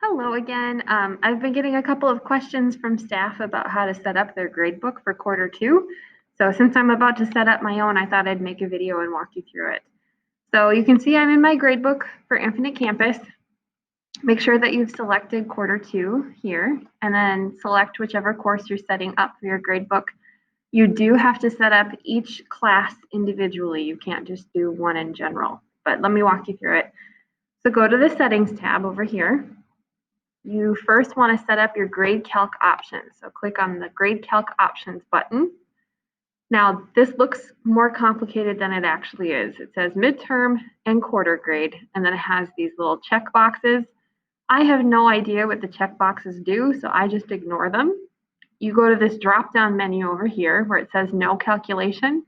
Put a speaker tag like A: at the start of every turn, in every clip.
A: Hello again. I've been getting a couple of questions from staff about how to set up their gradebook for quarter two. So since I'm about to set up my own, I thought I'd make a video and walk you through it. So you can see I'm in my gradebook for Infinite Campus. Make sure that you've selected quarter two here, and then select whichever course you're setting up for your gradebook. You do have to set up each class individually. You can't just do one in general, but let me walk you through it. So go to the settings tab over here. You first want to set up your grade calc options. So click on the grade calc options button. Now this looks more complicated than it actually is. It says midterm and quarter grade, and then it has these little check boxes. I have no idea what the check boxes do, so I just ignore them. You go to this drop-down menu over here where it says no calculation,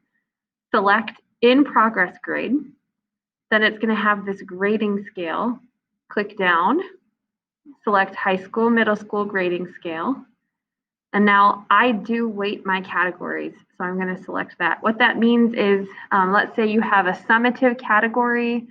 A: select in progress grade. Then it's going to have this grading scale. Click down. Select high school, middle school grading scale. And now I do weight my categories, so I'm going to select that. What that means is, let's say you have a summative category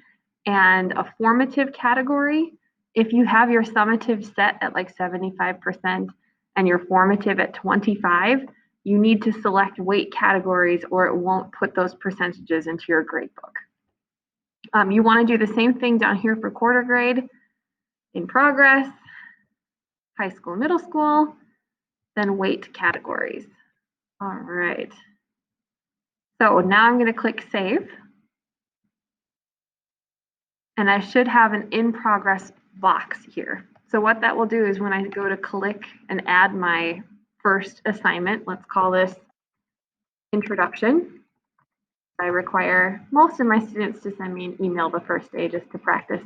A: and a formative category. If you have your summative set at like 75% and your formative at 25, you need to select weight categories or it won't put those percentages into your gradebook. You want to do the same thing down here for quarter grade. In progress, high school, middle school, then weight categories. All right. So now I'm going to click save. And I should have an in progress box here. So what that will do is when I go to click and add my first assignment, let's call this introduction. I require most of my students to send me an email the first day just to practice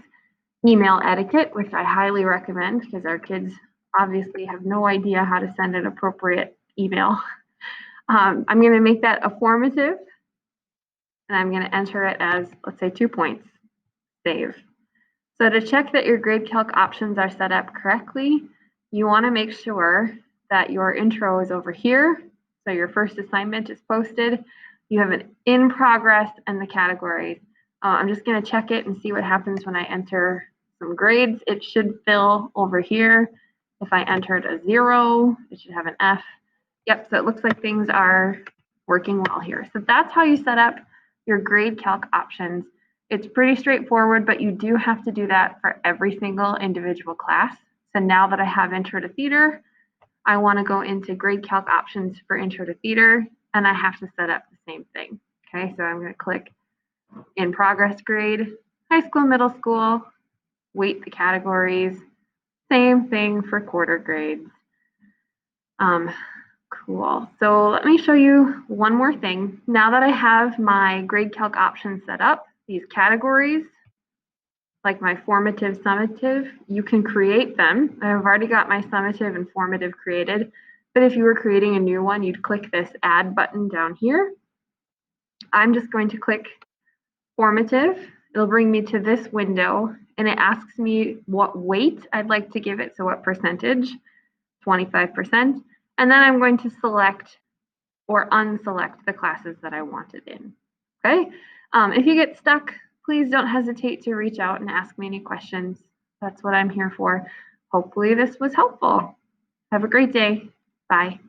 A: email etiquette, which I highly recommend because our kids obviously have no idea how to send an appropriate email. I'm going to make that a formative, and I'm going to enter it as, let's say, 2 points. Save. So to check that your grade calc options are set up correctly, you want to make sure that your intro is over here. So your first assignment is posted. You have an in progress and the categories. I'm just going to check it and see what happens when I enter some grades. It should fill over here. If I entered a 0, it should have an F. Yep, so it looks like things are working well here. So that's how you set up your grade calc options. It's pretty straightforward, but you do have to do that for every single individual class. So now that I have Intro to Theater, I want to go into grade calc options for Intro to Theater, and I have to set up the same thing. Okay, so I'm going to click in progress grade, high school, middle school, weight the categories, same thing for quarter grades. Cool. So let me show you one more thing. Now that I have my grade calc options set up, these categories, like my formative, summative, you can create them. I've already got my summative and formative created, but if you were creating a new one, you'd click this add button down here. I'm just going to click formative. It'll bring me to this window and it asks me what weight I'd like to give it, so what percentage, 25%. And then I'm going to select or unselect the classes that I wanted in. Okay. If you get stuck, please don't hesitate to reach out and ask me any questions. That's what I'm here for. Hopefully this was helpful. Have a great day. Bye.